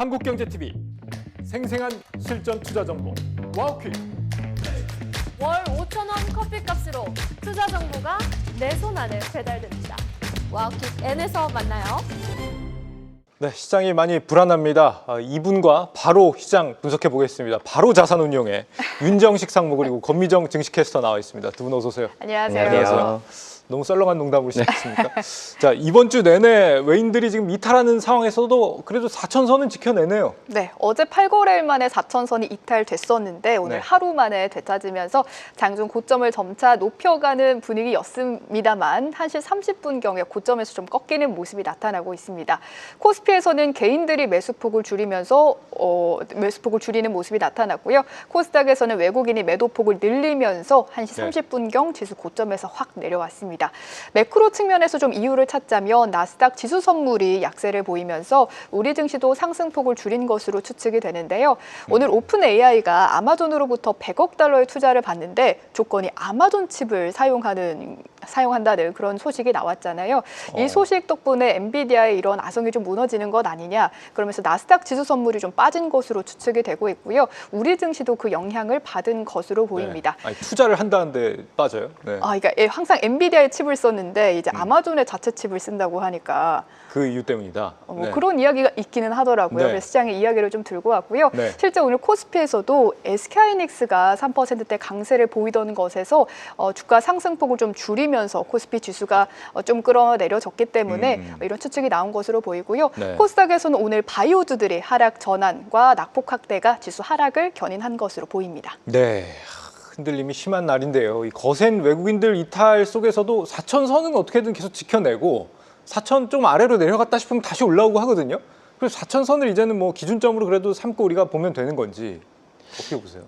한국경제TV 생생한 실전 투자 정보 와우퀵. 월 5,000원 커피값으로 투자 정보가 내 손 안에 배달됩니다. 와우킥 N에서 만나요. 네, 시장이 많이 불안합니다. 이분과 바로 시장 분석해 보겠습니다. 바로 자산운용의 윤정식 상무 그리고 권미정 증시캐스터 나와 있습니다. 두 분 어서 오세요. 안녕하세요. 안녕하세요. 너무 썰렁한 농담으로 시작했습니까? 자, 이번 주 내내 외인들이 지금 이탈하는 상황에서도 그래도 4천선은 지켜내네요. 네, 어제 8거래일 만에 4천선이 이탈됐었는데 오늘 네. 하루 만에 되찾으면서 장중 고점을 점차 높여가는 분위기였습니다만 1시 30분경에 고점에서 좀 꺾이는 모습이 나타나고 있습니다. 코스피에서는 개인들이 매수폭을 줄이면서 매수폭을 줄이는 모습이 나타났고요. 코스닥에서는 외국인이 매도폭을 늘리면서 1시 네. 30분경 지수 고점에서 확 내려왔습니다. 매크로 측면에서 좀 이유를 찾자면 나스닥 지수 선물이 약세를 보이면서 우리 증시도 상승폭을 줄인 것으로 추측이 되는데요. 오늘 오픈 AI가 아마존으로부터 100억 달러의 투자를 받는데 조건이 아마존 칩을 사용한다는 그런 소식이 나왔잖아요. 이 소식 덕분에 엔비디아의 이런 아성이 좀 무너지는 것 아니냐. 그러면서 나스닥 지수 선물이 좀 빠진 것으로 추측이 되고 있고요. 우리 증시도 그 영향을 받은 것으로 보입니다. 네. 아니, 투자를 한다는데 빠져요? 네. 그러니까 항상 엔비디아의 칩을 썼는데 이제 아마존의 자체 칩을 쓴다고 하니까 그 이유 때문이다. 뭐 네. 그런 이야기가 있기는 하더라고요. 네. 그래서 시장의 이야기를 좀 들고 왔고요. 네. 실제 오늘 코스피에서도 SK하이닉스가 3%대 강세를 보이던 것에서 주가 상승폭을 좀 줄이면서 코스피 지수가 좀 끌어내려졌기 때문에 이런 추측이 나온 것으로 보이고요. 네. 코스닥에서는 오늘 바이오주들의 하락 전환과 낙폭 확대가 지수 하락을 견인한 것으로 보입니다. 네. 흔들림이 심한 날인데요. 이 거센 외국인들 이탈 속에서도 4천선은 어떻게든 계속 지켜내고 4천 좀 아래로 내려갔다 싶으면 다시 올라오고 하거든요. 그래서 4천선을 이제는 뭐 기준점으로 그래도 삼고 우리가 보면 되는 건지 어떻게 보세요?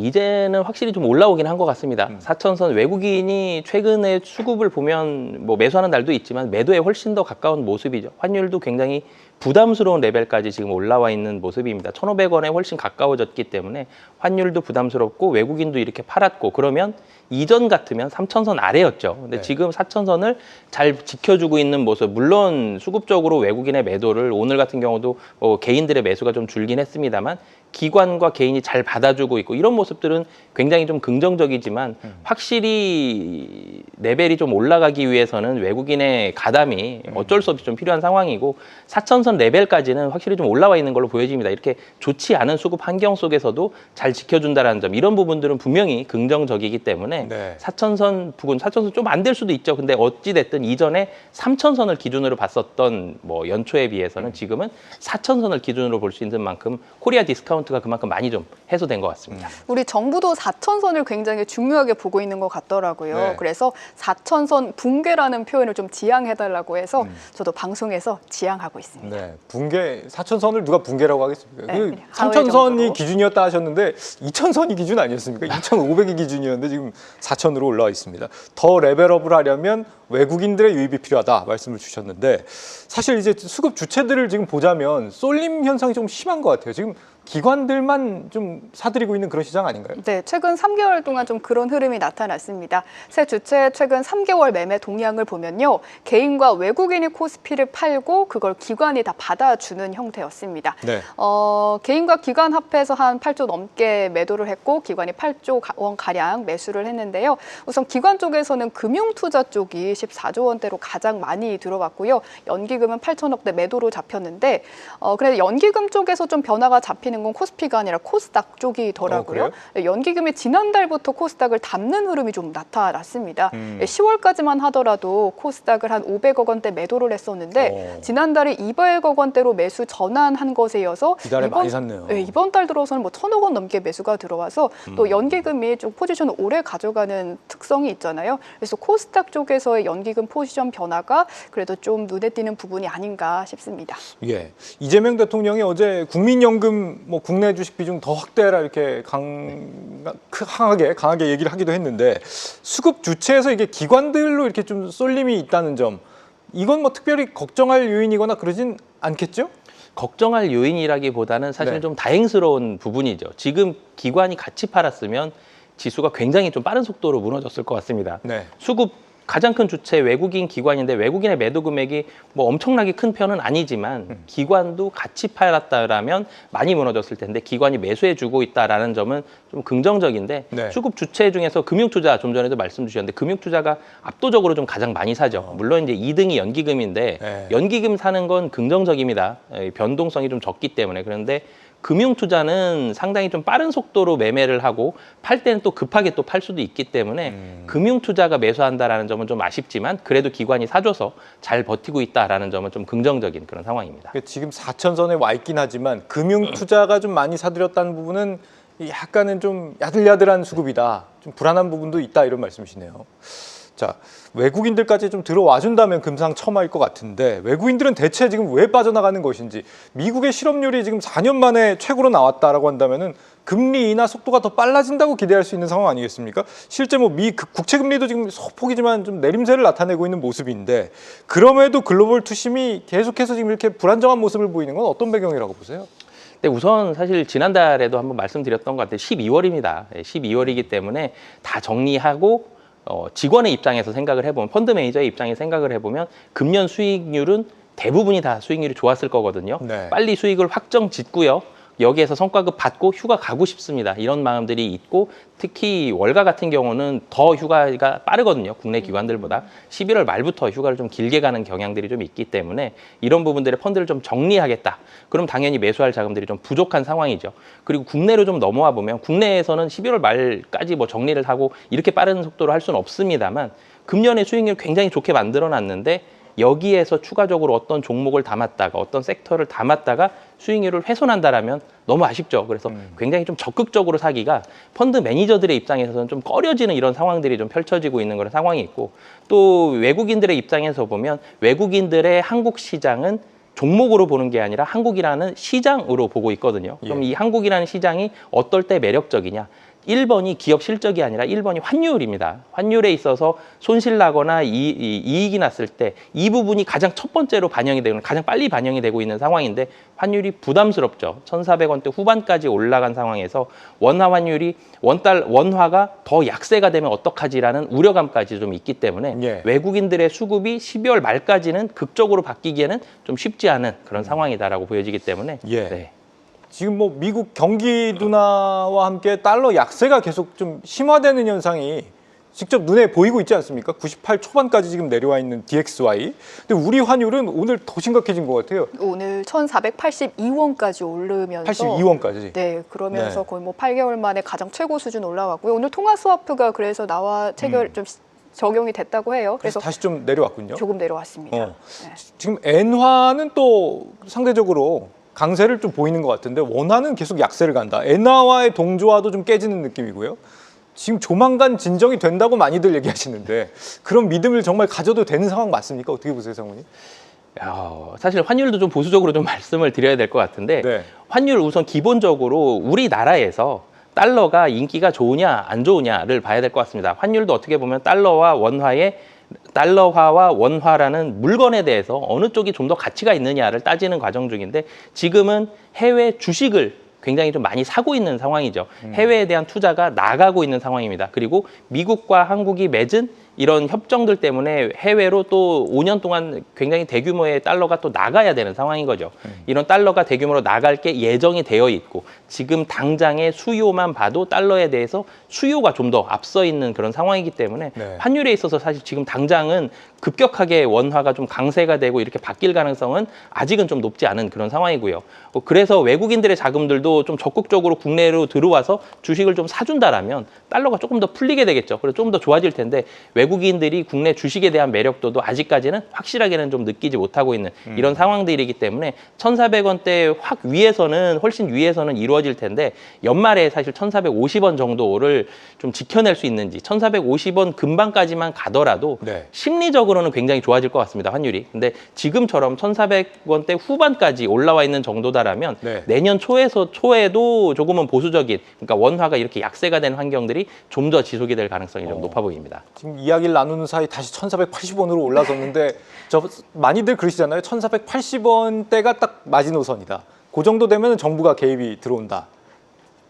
이제는 확실히 좀 올라오긴 한 것 같습니다. 4천선 외국인이 최근에 수급을 보면 뭐 매수하는 날도 있지만 매도에 훨씬 더 가까운 모습이죠. 환율도 굉장히 부담스러운 레벨까지 지금 올라와 있는 모습입니다. 1,500원에 훨씬 가까워졌기 때문에 환율도 부담스럽고 외국인도 이렇게 팔았고 그러면 이전 같으면 3천선 아래였죠. 근데 네. 지금 4천선을 잘 지켜주고 있는 모습. 물론 수급적으로 외국인의 매도를 오늘 같은 경우도 개인들의 매수가 좀 줄긴 했습니다만 기관과 개인이 잘 받아주고 있고 이런 모습들은 굉장히 좀 긍정적이지만 확실히 레벨이 좀 올라가기 위해서는 외국인의 가담이 어쩔 수 없이 좀 필요한 상황이고 4천선 레벨까지는 확실히 좀 올라와 있는 걸로 보여집니다. 이렇게 좋지 않은 수급 환경 속에서도 잘 지켜준다는 점 이런 부분들은 분명히 긍정적이기 때문에 네. 4천선 부근 4천선 좀 안 될 수도 있죠. 근데 어찌 됐든 이전에 3천선을 기준으로 봤었던 뭐 연초에 비해서는 지금은 4천선을 기준으로 볼 수 있는 만큼 코리아 디스카운트가 그만큼 많이 좀 해소된 것 같습니다. 우리 정부도 4천선을 굉장히 중요하게 보고 있는 것 같더라고요. 네. 그래서 4천선 붕괴라는 표현을 좀 지양해달라고 해서 저도 방송에서 지양하고 있습니다. 네, 붕괴 4천선을 누가 붕괴라고 하겠습니까? 네, 그 그냥 하회 3천선이 정도로. 기준이었다 하셨는데 2천선이 기준 아니었습니까? 2,500이 기준이었는데 지금 4천으로 올라와 있습니다. 더 레벨업을 하려면 외국인들의 유입이 필요하다 말씀을 주셨는데 사실 이제 수급 주체들을 지금 보자면 쏠림 현상이 좀 심한 것 같아요. 지금 기관들만 좀 사들이고 있는 그런 시장 아닌가요? 네, 최근 3개월 동안 좀 그런 흐름이 나타났습니다. 새 주체의 최근 3개월 매매 동향을 보면요. 개인과 외국인이 코스피를 팔고 그걸 기관이 다 받아주는 형태였습니다. 네. 개인과 기관 합해서 한 8조 넘게 매도를 했고 기관이 8조 원 가량 매수를 했는데요. 우선 기관 쪽에서는 금융투자 쪽이 14조 원대로 가장 많이 들어왔고요. 연기금은 8천억대 매도로 잡혔는데 그래서 연기금 쪽에서 좀 변화가 잡히는 건 코스피가 아니라 코스닥 쪽이더라고요. 연기금이 지난달부터 코스닥을 담는 흐름이 좀 나타났습니다. 10월까지만 하더라도 코스닥을 한 500억 원대 매도를 했었는데 지난달에 200억 원대로 매수 전환한 것에 이어서 이달에 많이 샀네요. 네, 이번 달 들어서는 뭐 1,000억 원 넘게 매수가 들어와서 또 연기금이 좀 포지션을 오래 가져가는 특성이 있잖아요. 그래서 코스닥 쪽에서의 연기금 포지션 변화가 그래도 좀 눈에 띄는 부분이 아닌가 싶습니다. 예, 이재명 대통령이 어제 국민연금 뭐 국내 주식 비중 더 확대해라 이렇게 강하게 얘기를 하기도 했는데 수급 주체에서 이게 기관들로 이렇게 좀 쏠림이 있다는 점 이건 뭐 특별히 걱정할 요인이거나 그러진 않겠죠? 걱정할 요인이라기보다는 사실 네. 좀 다행스러운 부분이죠. 지금 기관이 같이 팔았으면 지수가 굉장히 좀 빠른 속도로 무너졌을 것 같습니다. 네. 수급 가장 큰 주체 외국인 기관인데 외국인의 매도 금액이 뭐 엄청나게 큰 편은 아니지만 기관도 같이 팔았다라면 많이 무너졌을 텐데 기관이 매수해주고 있다라는 점은 좀 긍정적인데 네. 수급 주체 중에서 금융투자 좀 전에도 말씀 주셨는데 금융투자가 압도적으로 좀 가장 많이 사죠. 물론 이제 2등이 연기금인데 네. 연기금 사는 건 긍정적입니다. 변동성이 좀 적기 때문에. 그런데 금융투자는 상당히 좀 빠른 속도로 매매를 하고 팔 때는 또 급하게 또 팔 수도 있기 때문에 금융투자가 매수한다라는 점은 좀 아쉽지만 그래도 기관이 사줘서 잘 버티고 있다라는 점은 좀 긍정적인 그런 상황입니다. 지금 4천선에 와 있긴 하지만 금융 투자가 좀 많이 사들였다는 부분은 약간은 좀 야들야들한 수급이다. 좀 불안한 부분도 있다 이런 말씀이시네요. 자, 외국인들까지 좀 들어와 준다면 금상첨화일 것 같은데 외국인들은 대체 지금 왜 빠져나가는 것인지 미국의 실업률이 지금 4년 만에 최고로 나왔다라고 한다면은 금리 인하 속도가 더 빨라진다고 기대할 수 있는 상황 아니겠습니까? 실제 뭐 미 국채 금리도 지금 소폭이지만 좀 내림세를 나타내고 있는 모습인데 그럼에도 글로벌 투심이 계속해서 지금 이렇게 불안정한 모습을 보이는 건 어떤 배경이라고 보세요? 네, 우선 사실 지난달에도 한번 말씀드렸던 것 같아요. 12월입니다. 12월이기 때문에 다 정리하고 직원의 입장에서 생각을 해보면 펀드 매니저의 입장에 생각을 해보면 금년 수익률은 대부분이 다 수익률이 좋았을 거거든요. 네. 빨리 수익을 확정 짓고요. 여기에서 성과급 받고 휴가 가고 싶습니다. 이런 마음들이 있고 특히 월가 같은 경우는 더 휴가가 빠르거든요. 국내 기관들보다 11월 말부터 휴가를 좀 길게 가는 경향들이 좀 있기 때문에 이런 부분들의 펀드를 좀 정리하겠다. 그럼 당연히 매수할 자금들이 좀 부족한 상황이죠. 그리고 국내로 좀 넘어와 보면 국내에서는 11월 말까지 뭐 정리를 하고 이렇게 빠른 속도로 할 수는 없습니다만 금년의 수익률 굉장히 좋게 만들어놨는데 여기에서 추가적으로 어떤 종목을 담았다가 어떤 섹터를 담았다가 수익률을 훼손한다라면 너무 아쉽죠. 그래서 굉장히 좀 적극적으로 사기가 펀드 매니저들의 입장에서는 좀 꺼려지는 이런 상황들이 좀 펼쳐지고 있는 그런 상황이 있고 또 외국인들의 입장에서 보면 외국인들의 한국 시장은 종목으로 보는 게 아니라 한국이라는 시장으로 보고 있거든요. 그럼 이 한국이라는 시장이 어떨 때 매력적이냐? 1번이 기업 실적이 아니라 1번이 환율입니다. 환율에 있어서 손실 나거나 이익이 났을 때 이 부분이 가장 첫 번째로 반영이 되는 가장 빨리 반영이 되고 있는 상황인데 환율이 부담스럽죠. 1,400원대 후반까지 올라간 상황에서 원화 환율이 원화가 더 약세가 되면 어떡하지라는 우려감까지 좀 있기 때문에 예. 외국인들의 수급이 12월 말까지는 극적으로 바뀌기에는 좀 쉽지 않은 그런 상황이다라고 보여지기 때문에 예. 네. 지금 뭐 미국 경기 둔화와 함께 달러 약세가 계속 좀 심화되는 현상이 직접 눈에 보이고 있지 않습니까? 98 초반까지 지금 내려와 있는 DXY. 근데 우리 환율은 오늘 더 심각해진 것 같아요. 오늘 1,482원까지 오르면서 82원까지. 네, 그러면서 네. 거의 뭐 8개월 만에 가장 최고 수준 올라왔고요. 오늘 통화 스와프가 그래서 나와 좀 적용이 됐다고 해요. 그래서 다시 좀 내려왔군요. 조금 내려왔습니다. 어. 네. 지금 엔화는 또 상대적으로 강세를 좀 보이는 것 같은데 원화는 계속 약세를 간다. 엔화와의 동조화도 좀 깨지는 느낌이고요. 지금 조만간 진정이 된다고 많이들 얘기하시는데 그런 믿음을 정말 가져도 되는 상황 맞습니까? 어떻게 보세요, 상무님? 사실 환율도 좀 보수적으로 좀 말씀을 드려야 될 것 같은데 네. 환율 우선 기본적으로 우리나라에서 달러가 인기가 좋으냐 안 좋으냐를 봐야 될 것 같습니다. 환율도 어떻게 보면 달러화와 원화라는 물건에 대해서 어느 쪽이 좀 더 가치가 있느냐를 따지는 과정 중인데 지금은 해외 주식을 굉장히 좀 많이 사고 있는 상황이죠. 해외에 대한 투자가 나가고 있는 상황입니다. 그리고 미국과 한국이 맺은 이런 협정들 때문에 해외로 또 5년 동안 굉장히 대규모의 달러가 또 나가야 되는 상황인 거죠. 이런 달러가 대규모로 나갈 게 예정이 되어 있고 지금 당장의 수요만 봐도 달러에 대해서 수요가 좀 더 앞서 있는 그런 상황이기 때문에 네. 환율에 있어서 사실 지금 당장은 급격하게 원화가 좀 강세가 되고 이렇게 바뀔 가능성은 아직은 좀 높지 않은 그런 상황이고요. 그래서 외국인들의 자금들도 좀 적극적으로 국내로 들어와서 주식을 좀 사준다라면 달러가 조금 더 풀리게 되겠죠. 그래서 조금 더 좋아질 텐데 외국인들이 국내 주식에 대한 매력도도 아직까지는 확실하게는 좀 느끼지 못하고 있는 이런 상황들이기 때문에 1,400원대 확 위에서는 훨씬 위에서는 이루어질 텐데 연말에 사실 1,450원 정도를 좀 지켜낼 수 있는지 1,450원 근방까지만 가더라도 네. 심리적으로는 굉장히 좋아질 것 같습니다. 환율이. 근데 지금처럼 1,400원대 후반까지 올라와 있는 정도다라면 네. 내년 초에도 조금은 보수적인 그러니까 원화가 이렇게 약세가 된 환경들이 좀 더 지속이 될 가능성이 좀 높아 보입니다. 지금 이야기를 나누는 사이 다시 1,480원으로 올라섰는데 많이들 그러시잖아요. 1,480원대가 딱 마지노선이다. 그 정도 되면 정부가 개입이 들어온다.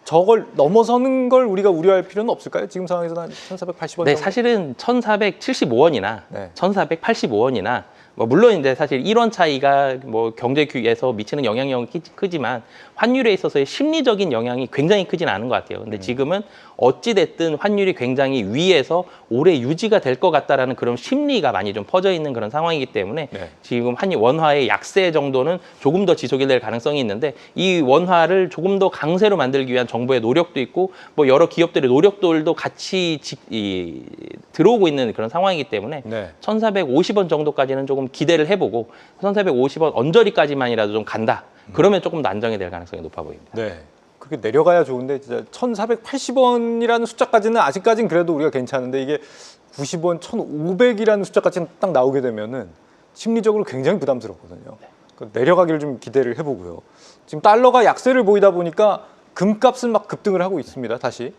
저걸 넘어서는 걸 우리가 우려할 필요는 없을까요? 지금 상황에서는 한 1,480원 네, 정도? 사실은 1,475원이나 네. 1,485원이나 뭐 물론 이제 사실 1원 차이가 뭐 경제에서 미치는 영향력은 크지만 환율에 있어서의 심리적인 영향이 굉장히 크지는 않은 것 같아요. 근데 지금은 어찌 됐든 환율이 굉장히 위에서 오래 유지가 될 것 같다라는 그런 심리가 많이 좀 퍼져 있는 그런 상황이기 때문에 네. 지금 원화의 약세 정도는 조금 더 지속이 될 가능성이 있는데 이 원화를 조금 더 강세로 만들기 위한 정부의 노력도 있고 뭐 여러 기업들의 노력들도 같이 들어오고 있는 그런 상황이기 때문에 네. 1,450원 정도까지는 조금 기대를 해보고 1,450원 언저리까지만이라도 좀 간다. 그러면 조금 더 안정이 될 가능성이 높아 보입니다. 네. 그렇게 내려가야 좋은데 진짜 1,480원이라는 숫자까지는 아직까지는 그래도 우리가 괜찮은데 이게 90원, 1,500이라는 숫자까지 딱 나오게 되면은 심리적으로 굉장히 부담스럽거든요. 그러니까 내려가기를 좀 기대를 해보고요. 지금 달러가 약세를 보이다 보니까 금값은 막 급등을 하고 있습니다. 다시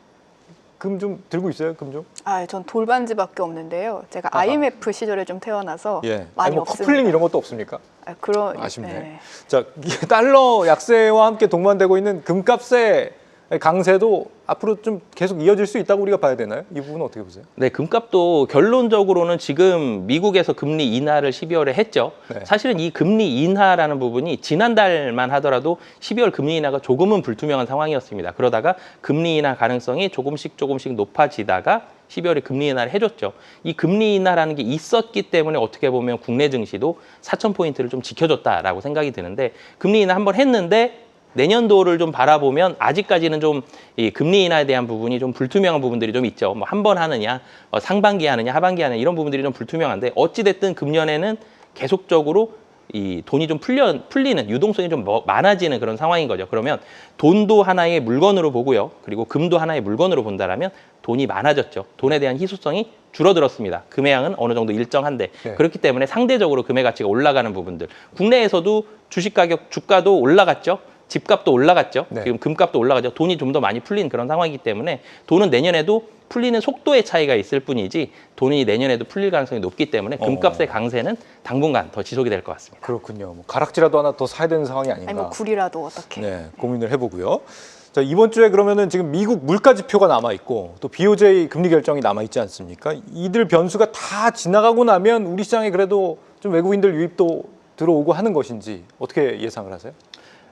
금 좀 들고 있어요? 금 좀? 전 돌반지밖에 없는데요. 제가 아하. IMF 시절에 좀 태어나서 예. 많이 아니 뭐 없습니다. 커플링 이런 것도 없습니까? 그런 아쉽네. 네. 자, 이 달러 약세와 함께 동반되고 있는 금값의 강세도 앞으로 좀 계속 이어질 수 있다고 우리가 봐야 되나요? 이 부분은 어떻게 보세요? 네, 금값도 결론적으로는 지금 미국에서 금리 인하를 12월에 했죠. 네. 사실은 이 금리 인하라는 부분이 지난달만 하더라도 12월 금리 인하가 조금은 불투명한 상황이었습니다. 그러다가 금리 인하 가능성이 조금씩 높아지다가 12월에 금리 인하를 해줬죠. 이 금리 인하라는 게 있었기 때문에 어떻게 보면 국내 증시도 4,000포인트를 좀 지켜줬다라고 생각이 드는데 금리 인하 한번 했는데 내년도를 좀 바라보면 아직까지는 좀 이 금리 인하에 대한 부분이 좀 불투명한 부분들이 좀 있죠. 뭐 한 번 하느냐, 상반기 하느냐, 하반기 하느냐 이런 부분들이 좀 불투명한데 어찌 됐든 금년에는 계속적으로 이 돈이 좀 풀리는 유동성이 좀 많아지는 그런 상황인 거죠. 그러면 돈도 하나의 물건으로 보고요. 그리고 금도 하나의 물건으로 본다라면 돈이 많아졌죠. 돈에 대한 희소성이 줄어들었습니다. 금의 양은 어느 정도 일정한데 네. 그렇기 때문에 상대적으로 금의 가치가 올라가는 부분들. 국내에서도 주식 가격, 주가도 올라갔죠. 집값도 올라갔죠. 네. 지금 금값도 올라가죠. 돈이 좀 더 많이 풀린 그런 상황이기 때문에 돈은 내년에도 풀리는 속도의 차이가 있을 뿐이지 돈이 내년에도 풀릴 가능성이 높기 때문에 금값의 강세는 당분간 더 지속이 될 것 같습니다. 그렇군요. 뭐 가락지라도 하나 더 사야 되는 상황이 아닌가. 아니 뭐 굴이라도 어떻게? 네, 고민을 해보고요. 자, 이번 주에 그러면은 지금 미국 물가 지표가 남아 있고 또 BOJ 금리 결정이 남아 있지 않습니까? 이들 변수가 다 지나가고 나면 우리 시장에 그래도 좀 외국인들 유입도 들어오고 하는 것인지 어떻게 예상을 하세요?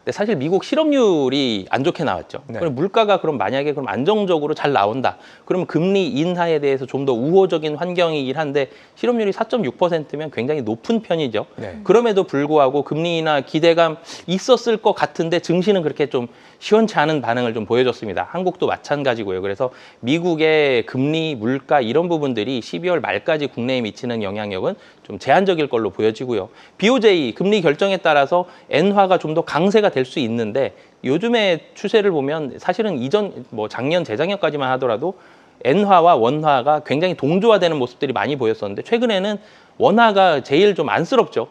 근데 사실 미국 실업률이 안 좋게 나왔죠. 네. 그럼 물가가 그럼 만약에 그럼 안정적으로 잘 나온다. 그러면 금리 인하에 대해서 좀 더 우호적인 환경이긴 한데 실업률이 4.6%면 굉장히 높은 편이죠. 네. 그럼에도 불구하고 금리 인하 기대감 있었을 것 같은데 증시는 그렇게 좀 시원치 않은 반응을 좀 보여줬습니다. 한국도 마찬가지고요. 그래서 미국의 금리, 물가 이런 부분들이 12월 말까지 국내에 미치는 영향력은 좀 제한적일 걸로 보여지고요. BOJ 금리 결정에 따라서 엔화가 좀 더 강세가 될 수 있는데 요즘의 추세를 보면 사실은 이전 뭐 작년 재작년까지만 하더라도 엔화와 원화가 굉장히 동조화되는 모습들이 많이 보였었는데 최근에는 원화가 제일 좀 안쓰럽죠.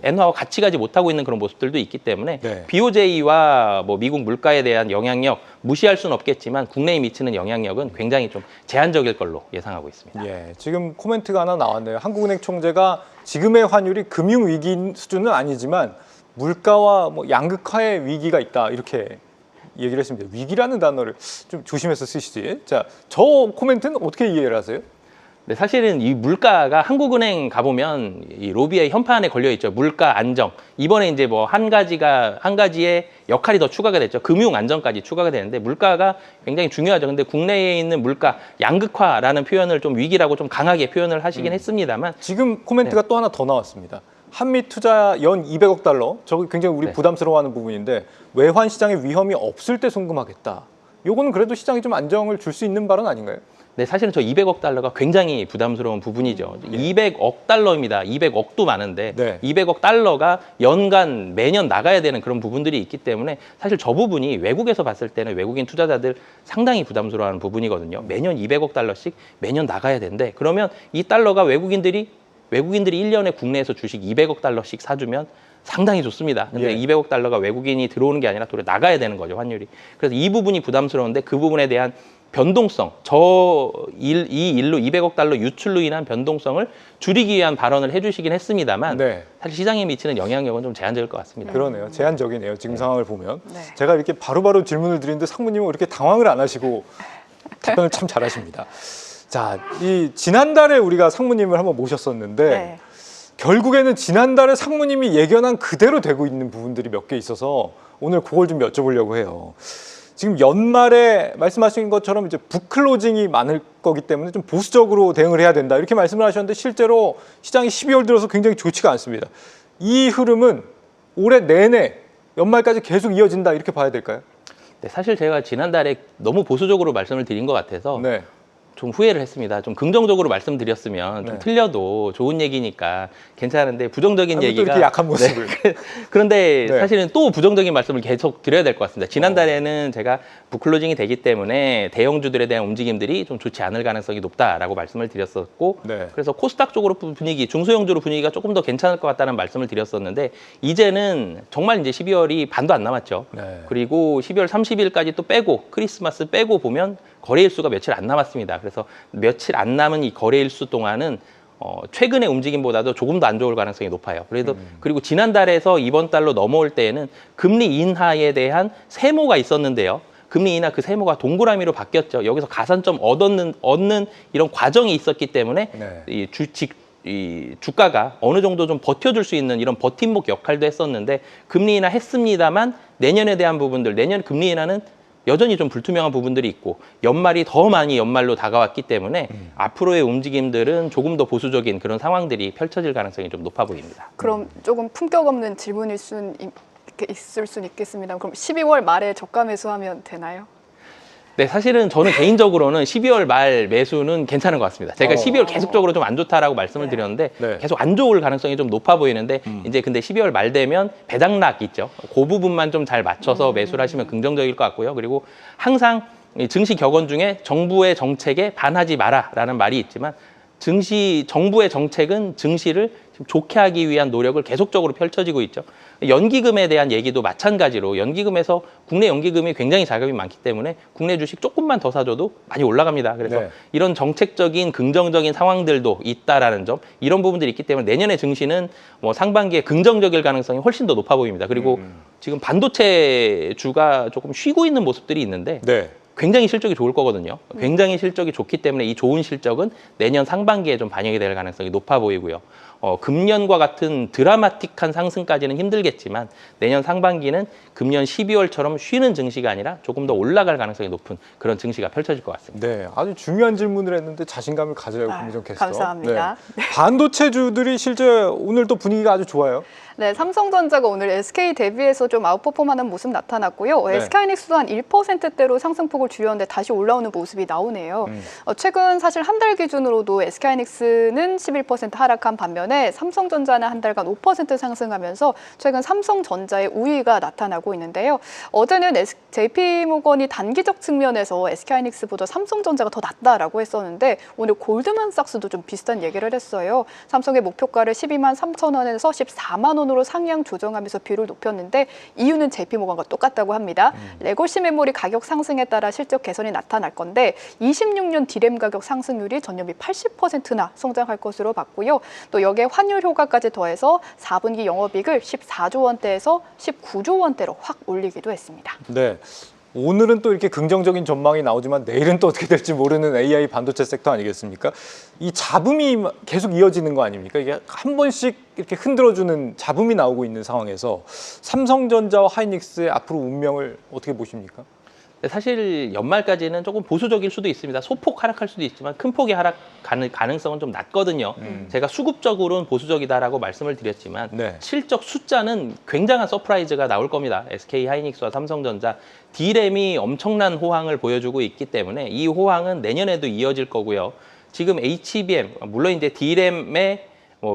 엔화와 같이 가지 못하고 있는 그런 모습들도 있기 때문에 네. BOJ와 뭐 미국 물가에 대한 영향력 무시할 수는 없겠지만 국내에 미치는 영향력은 굉장히 좀 제한적일 걸로 예상하고 있습니다. 예, 지금 코멘트가 하나 나왔네요. 한국은행 총재가 지금의 환율이 금융 위기 수준은 아니지만 물가와 뭐 양극화의 위기가 있다 이렇게 얘기를 했습니다. 위기라는 단어를 좀 조심해서 쓰시지. 자, 저 코멘트는 어떻게 이해를 하세요? 네, 사실은 이 물가가 한국은행 가보면 이 로비의 현판에 걸려 있죠. 물가 안정. 이번에 이제 뭐 한 가지의 역할이 더 추가가 됐죠. 금융 안정까지 추가가 되는데 물가가 굉장히 중요하죠. 근데 국내에 있는 물가 양극화라는 표현을 좀 위기라고 좀 강하게 표현을 하시긴 했습니다만 지금 코멘트가 또 하나 더 나왔습니다. 한미 투자 연 200억 달러. 저거 굉장히 우리 네. 부담스러워하는 부분인데 외환 시장에 위험이 없을 때 송금하겠다. 요거는 그래도 시장이 좀 안정을 줄 수 있는 발언 아닌가요? 네, 사실은 저 200억 달러가 굉장히 부담스러운 부분이죠. 200억 달러입니다. 200억도 많은데 네. 200억 달러가 연간 매년 나가야 되는 그런 부분들이 있기 때문에 사실 저 부분이 외국에서 봤을 때는 외국인 투자자들 상당히 부담스러워하는 부분이거든요. 매년 200억 달러씩 매년 나가야 되는데 그러면 이 달러가 외국인들이 1년에 국내에서 주식 200억 달러씩 사주면 상당히 좋습니다. 근데 예. 200억 달러가 외국인이 들어오는 게 아니라 돌아 나가야 되는 거죠, 환율이. 그래서 이 부분이 부담스러운데 그 부분에 대한 변동성, 이 일로 200억 달러 유출로 인한 변동성을 줄이기 위한 발언을 해주시긴 했습니다만 네. 사실 시장에 미치는 영향력은 좀 제한적일 것 같습니다. 그러네요. 제한적이네요. 지금 상황을 보면. 네. 제가 이렇게 바로바로 질문을 드리는데 상무님은 이렇게 당황을 안 하시고 답변을 참 잘하십니다. 자, 이 지난달에 우리가 상무님을 한번 모셨었는데 네. 결국에는 지난달에 상무님이 예견한 그대로 되고 있는 부분들이 몇 개 있어서 오늘 그걸 좀 여쭤보려고 해요. 지금 연말에 말씀하신 것처럼 이제 북클로징이 많을 거기 때문에 좀 보수적으로 대응을 해야 된다 이렇게 말씀을 하셨는데 실제로 시장이 12월 들어서 굉장히 좋지가 않습니다. 이 흐름은 올해 내내 연말까지 계속 이어진다 이렇게 봐야 될까요? 네, 사실 제가 지난달에 너무 보수적으로 말씀을 드린 것 같아서 네. 좀 후회를 했습니다. 좀 긍정적으로 말씀드렸으면 좀 네. 틀려도 좋은 얘기니까 괜찮은데 부정적인 아, 또 얘기가 이렇게 약한 모습을. 그런데 네. 사실은 또 부정적인 말씀을 계속 드려야 될 것 같습니다. 지난달에는 제가 북클로징이 되기 때문에 대형주들에 대한 움직임들이 좀 좋지 않을 가능성이 높다라고 말씀을 드렸었고 네. 그래서 코스닥 쪽으로 분위기, 중소형주로 분위기가 조금 더 괜찮을 것 같다는 말씀을 드렸었는데 이제는 정말 이제 12월이 반도 안 남았죠. 네. 그리고 12월 30일까지 또 빼고 크리스마스 빼고 보면 거래일수가 며칠 안 남았습니다. 그래서 며칠 안 남은 이 거래일수 동안은 최근의 움직임보다도 조금 더 안 좋을 가능성이 높아요. 그리고 지난달에서 이번 달로 넘어올 때에는 금리 인하에 대한 세모가 있었는데요. 금리 인하 그 세모가 동그라미로 바뀌었죠. 여기서 가산점 얻는 이런 과정이 있었기 때문에 네. 이 주가가 어느 정도 좀 버텨줄 수 있는 이런 버팀목 역할도 했었는데 금리 인하 했습니다만 내년에 대한 부분들, 내년 금리 인하는 여전히 좀 불투명한 부분들이 있고 연말이 더 많이 연말로 다가왔기 때문에 앞으로의 움직임들은 조금 더 보수적인 그런 상황들이 펼쳐질 가능성이 좀 높아 보입니다. 그럼 조금 품격 없는 질문일 있을 순 있겠습니다. 그럼 12월 말에 저가 매수하면 되나요? 네, 사실은 저는 개인적으로는 12월 말 매수는 괜찮은 것 같습니다. 제가 12월 계속적으로 좀 안 좋다라고 말씀을 드렸는데 네. 계속 안 좋을 가능성이 좀 높아 보이는데 이제 근데 12월 말 되면 배당락 있죠. 그 부분만 좀 잘 맞춰서 매수를 하시면 긍정적일 것 같고요. 그리고 항상 이 증시 격언 중에 정부의 정책에 반하지 마라라는 말이 있지만 정부의 정책은 증시를 좀 좋게 하기 위한 노력을 계속적으로 펼쳐지고 있죠. 연기금에 대한 얘기도 마찬가지로 연기금에서 국내 연기금이 굉장히 자금이 많기 때문에 국내 주식 조금만 더 사줘도 많이 올라갑니다. 그래서 네. 이런 정책적인 긍정적인 상황들도 있다라는 점 이런 부분들이 있기 때문에 내년의 증시는 뭐 상반기에 긍정적일 가능성이 훨씬 더 높아 보입니다. 그리고 지금 반도체 주가 조금 쉬고 있는 모습들이 있는데 네. 굉장히 실적이 좋을 거거든요. 굉장히 실적이 좋기 때문에 이 좋은 실적은 내년 상반기에 좀 반영이 될 가능성이 높아 보이고요. 금년과 같은 드라마틱한 상승까지는 힘들겠지만 내년 상반기는 금년 12월처럼 쉬는 증시가 아니라 조금 더 올라갈 가능성이 높은 그런 증시가 펼쳐질 것 같습니다. 네, 아주 중요한 질문을 했는데 자신감을 가져요, 김희정 캐스터. 감사합니다. 네. 반도체주들이 실제 오늘 또 분위기가 아주 좋아요. 네, 삼성전자가 오늘 SK 대비해서 좀 아웃퍼폼하는 모습 나타났고요. 네. SK하이닉스도 한 1%대로 상승폭을 줄였는데 다시 올라오는 모습이 나오네요. 최근 사실 한 달 기준으로도 SK하이닉스는 11% 하락한 반면에 삼성전자는 한 달간 5% 상승하면서 최근 삼성전자의 우위가 나타나고 있는데요. 어제는 JP모건이 단기적 측면에서 SK하이닉스보다 삼성전자가 더 낫다라고 했었는데 오늘 골드만삭스도 좀 비슷한 얘기를 했어요. 삼성의 목표가를 12만 3천 원에서 14만 원으로 상향 조정하면서 비율을 높였는데 이유는 JP모건과 똑같다고 합니다. 레거시 메모리 가격 상승에 따라 실적 개선이 나타날 건데 26년 디램 가격 상승률이 전년비 80%나 성장할 것으로 봤고요. 또 여기에 환율 효과까지 더해서 4분기 영업이익을 14조 원대에서 19조 원대로 확 올리기도 했습니다. 네. 오늘은 또 이렇게 긍정적인 전망이 나오지만 내일은 또 어떻게 될지 모르는 AI 반도체 섹터 아니겠습니까? 이 잡음이 계속 이어지는 거 아닙니까? 이게 한 번씩 이렇게 흔들어주는 잡음이 나오고 있는 상황에서 삼성전자와 하이닉스의 앞으로 운명을 어떻게 보십니까? 사실 연말까지는 조금 보수적일 수도 있습니다. 소폭 하락할 수도 있지만 큰 폭의 하락 가능성은 좀 낮거든요. 제가 수급적으로는 보수적이다라고 말씀을 드렸지만 네. 실적 숫자는 굉장한 서프라이즈가 나올 겁니다. SK 하이닉스와 삼성전자 D램이 엄청난 호황을 보여주고 있기 때문에 이 호황은 내년에도 이어질 거고요. 지금 HBM 물론 이제 D램의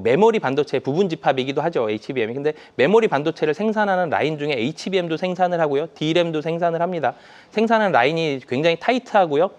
메모리 반도체 부분 집합이기도 하죠, HBM이. 근데 메모리 반도체를 생산하는 라인 중에 HBM도 생산을 하고요. D램도 생산을 합니다. 생산하는 라인이 굉장히 타이트하고요.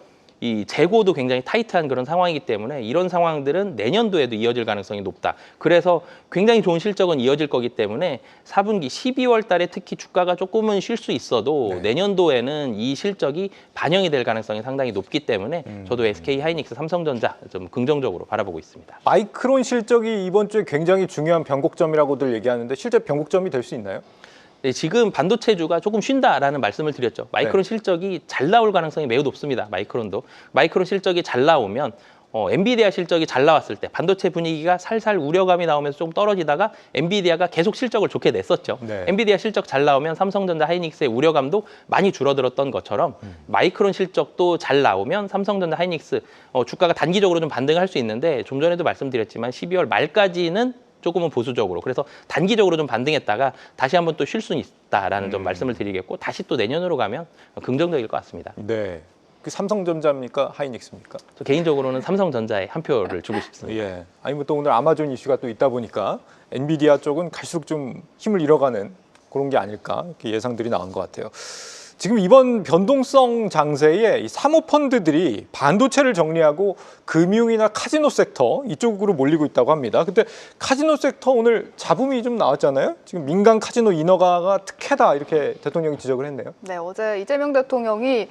이 재고도 굉장히 타이트한 그런 상황이기 때문에 이런 상황들은 내년도에도 이어질 가능성이 높다. 그래서 굉장히 좋은 실적은 이어질 거기 때문에 4분기 12월 달에 특히 주가가 조금은 쉴 수 있어도 내년도에는 이 실적이 반영이 될 가능성이 상당히 높기 때문에 저도 SK 하이닉스, 삼성전자 좀 긍정적으로 바라보고 있습니다. 마이크론 실적이 이번 주에 굉장히 중요한 변곡점이라고들 얘기하는데 실제 변곡점이 될 수 있나요? 네, 지금 반도체주가 조금 쉰다라는 말씀을 드렸죠. 마이크론 실적이 잘 나올 가능성이 매우 높습니다. 마이크론도. 마이크론 실적이 잘 나오면 엔비디아 실적이 잘 나왔을 때 반도체 분위기가 살살 우려감이 나오면서 좀 떨어지다가 엔비디아가 계속 실적을 좋게 냈었죠. 네. 엔비디아 실적 잘 나오면 삼성전자, 하이닉스의 우려감도 많이 줄어들었던 것처럼 마이크론 실적도 잘 나오면 삼성전자, 하이닉스 주가가 단기적으로 좀 반등할 수 있는데 좀 전에도 말씀드렸지만 12월 말까지는 조금은 보수적으로 그래서 단기적으로 좀 반등했다가 다시 한번 또 쉴 수는 있다라는 좀 말씀을 드리겠고 다시 또 내년으로 가면 긍정적일 것 같습니다. 네. 그 삼성전자입니까? 하이닉스입니까? 저 개인적으로는 삼성전자에 한 표를 주고 싶습니다. 예. 아니면 또 오늘 아마존 이슈가 또 있다 보니까 엔비디아 쪽은 갈수록 좀 힘을 잃어가는 그런 게 아닐까 이렇게 예상들이 나온 것 같아요. 지금 이번 변동성 장세에 이 사모펀드들이 반도체를 정리하고 금융이나 카지노 섹터 이쪽으로 몰리고 있다고 합니다. 근데 카지노 섹터 오늘 잡음이 좀 나왔잖아요. 지금 민간 카지노 인허가가 특혜다 이렇게 대통령이 지적을 했네요. 네, 어제 이재명 대통령이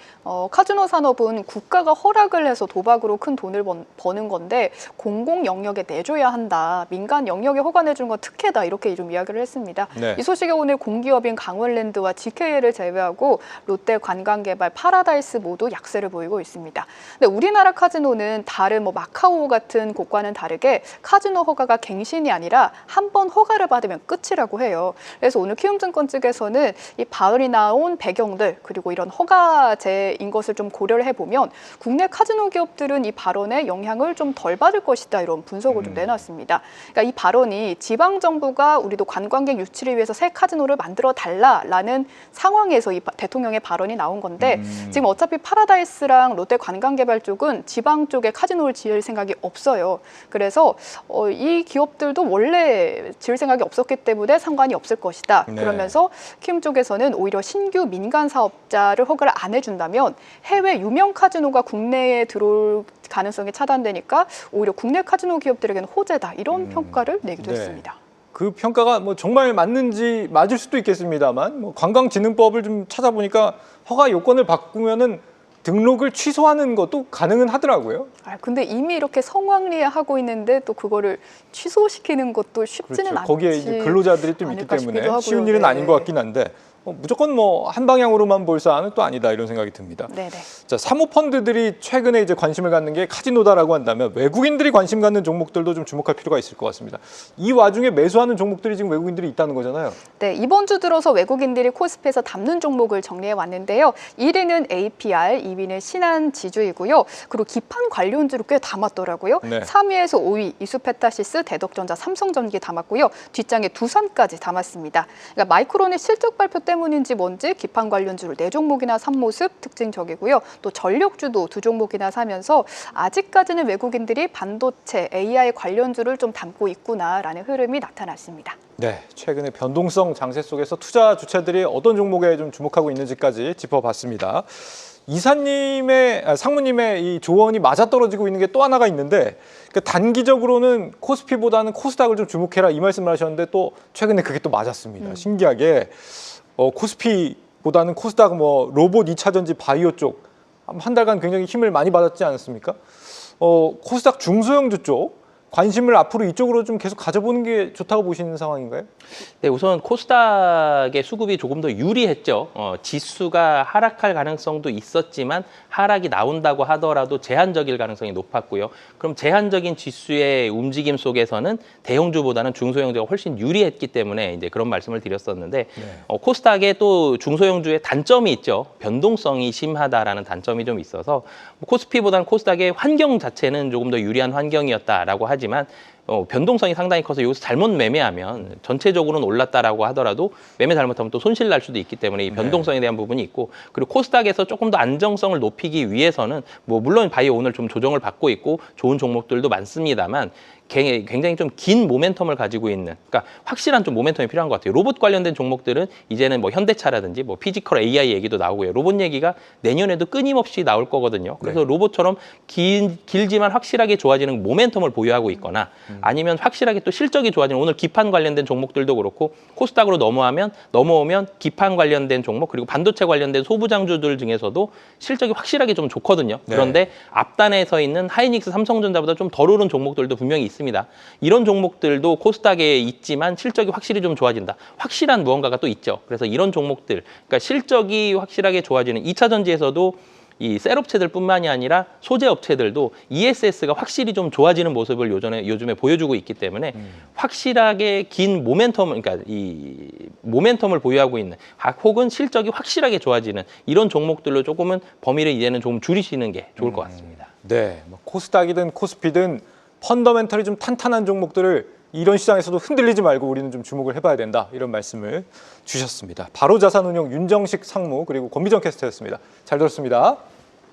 카지노 산업은 국가가 허락을 해서 도박으로 큰 돈을 버는 건데 공공 영역에 내줘야 한다. 민간 영역에 허가내준 건 특혜다. 이렇게 좀 이야기를 했습니다. 네. 이 소식에 오늘 공기업인 강원랜드와 GKL을 제외하고 롯데 관광개발, 파라다이스 모두 약세를 보이고 있습니다. 근데 우리나라 카지노는 다른 마카오 같은 곳과는 다르게 카지노 허가가 갱신이 아니라 한 번 허가를 받으면 끝이라고 해요. 그래서 오늘 키움증권 측에서는 이 바을이 나온 배경들 그리고 이런 허가제인 것을 좀 고려를 해보면 국내 카지노 기업들은 이 발언에 영향을 좀 덜 받을 것이다 이런 분석을 좀 내놨습니다. 그러니까 이 발언이 지방 정부가 우리도 관광객 유치를 위해서 새 카지노를 만들어 달라라는 상황에서 이 대통령의 발언이 나온 건데 지금 어차피 파라다이스랑 롯데 관광개발 쪽은 지방 쪽에 카지노를 지을 생각이 없어요. 그래서 이 기업들도 원래 지을 생각이 없었기 때문에 상관이 없을 것이다. 네. 그러면서 키움 쪽에서는 오히려 신규 민간 사업자를 허가를 안 해준다면 해외 유명 카지노가 국내에 들어올 가능성이 차단되니까 오히려 국내 카지노 기업들에게는 호재다. 이런 평가를 내기도 네. 했습니다. 그 평가가 정말 맞는지 맞을 수도 있겠습니다만 관광진흥법을 좀 찾아보니까 허가 요건을 바꾸면은 등록을 취소하는 것도 가능은 하더라고요. 근데 이미 이렇게 성황리하고 있는데 또 그거를 취소시키는 것도 쉽지는 않지. 거기에 이제 근로자들이 좀 있기 않을까 때문에 싶기도 하고요. 쉬운 일은 네. 아닌 것 같긴 한데 무조건 한 방향으로만 볼 사안은 또 아니다 이런 생각이 듭니다. 네네. 자, 사모펀드들이 최근에 이제 관심을 갖는 게 카지노다라고 한다면 외국인들이 관심 갖는 종목들도 좀 주목할 필요가 있을 것 같습니다. 이 와중에 매수하는 종목들이 지금 외국인들이 있다는 거잖아요. 네, 이번 주 들어서 외국인들이 코스피에서 담는 종목을 정리해 왔는데요. 1위는 APR, 2위는 신한지주이고요. 그리고 기판 관련주를 꽤 담았더라고요. 네. 3위에서 5위 이수페타시스, 대덕전자, 삼성전기 담았고요. 뒷장에 두산까지 담았습니다. 그러니까 마이크론의 실적 발표 때문인지 뭔지 기판 관련주를 4종목이나 산 모습 특징적이고요. 또 전력주도 2종목이나 사면서 아직까지는 외국인들이 반도체, AI 관련주를 좀 담고 있구나라는 흐름이 나타났습니다. 네, 최근에 변동성 장세 속에서 투자 주체들이 어떤 종목에 좀 주목하고 있는지까지 짚어봤습니다. 상무님의 이 조언이 맞아떨어지고 있는 게 또 하나가 있는데 단기적으로는 코스피보다는 코스닥을 좀 주목해라 이 말씀을 하셨는데 또 최근에 그게 또 맞았습니다. 신기하게 코스피보다는 코스닥 로봇 2차 전지 바이오 쪽 한 달간 굉장히 힘을 많이 받았지 않았습니까? 코스닥 중소형주 쪽 관심을 앞으로 이쪽으로 좀 계속 가져보는 게 좋다고 보시는 상황인가요? 네, 우선 코스닥의 수급이 조금 더 유리했죠. 지수가 하락할 가능성도 있었지만 하락이 나온다고 하더라도 제한적일 가능성이 높았고요. 그럼 제한적인 지수의 움직임 속에서는 대형주보다는 중소형주가 훨씬 유리했기 때문에 이제 그런 말씀을 드렸었는데 코스닥에 또 중소형주의 단점이 있죠. 변동성이 심하다라는 단점이 좀 있어서 코스피보다는 코스닥의 환경 자체는 조금 더 유리한 환경이었다라고 하지만 변동성이 상당히 커서 여기서 잘못 매매하면 전체적으로는 올랐다라고 하더라도 매매 잘못하면 또 손실 날 수도 있기 때문에 이 변동성에 대한 부분이 있고 그리고 코스닥에서 조금 더 안정성을 높이기 위해서는 물론 바이오 오늘 좀 조정을 받고 있고 좋은 종목들도 많습니다만 굉장히 좀 긴 모멘텀을 가지고 있는, 그러니까 확실한 좀 모멘텀이 필요한 것 같아요. 로봇 관련된 종목들은 이제는 뭐 현대차라든지 뭐 피지컬 AI 얘기도 나오고요. 로봇 얘기가 내년에도 끊임없이 나올 거거든요. 그래서 로봇처럼 길지만 확실하게 좋아지는 모멘텀을 보유하고 있거나 아니면 확실하게 또 실적이 좋아지는, 오늘 기판 관련된 종목들도 그렇고 코스닥으로 넘어오면 기판 관련된 종목 그리고 반도체 관련된 소부장주들 중에서도 실적이 확실하게 좀 좋거든요. 그런데 앞단에 서 있는 하이닉스, 삼성전자보다 좀 덜 오른 종목들도 분명히 있습니다. 이런 종목들도 코스닥에 있지만 실적이 확실히 좀 좋아진다. 확실한 무언가가 또 있죠. 그래서 이런 종목들, 그러니까 실적이 확실하게 좋아지는 2차 전지에서도 이 셀업체들뿐만이 아니라 소재 업체들도 ESS가 확실히 좀 좋아지는 모습을 요즘에 보여주고 있기 때문에 확실하게 긴 모멘텀, 그러니까 이 모멘텀을 보유하고 있는 혹은 실적이 확실하게 좋아지는 이런 종목들로 조금은 범위를 이제는 좀 줄이시는 게 좋을 것 같습니다. 네, 뭐 코스닥이든 코스피든 펀더멘털이 좀 탄탄한 종목들을 이런 시장에서도 흔들리지 말고 우리는 좀 주목을 해봐야 된다, 이런 말씀을 주셨습니다. 바로자산운용 윤정식 상무 그리고 권미정 캐스터였습니다. 잘 들었습니다.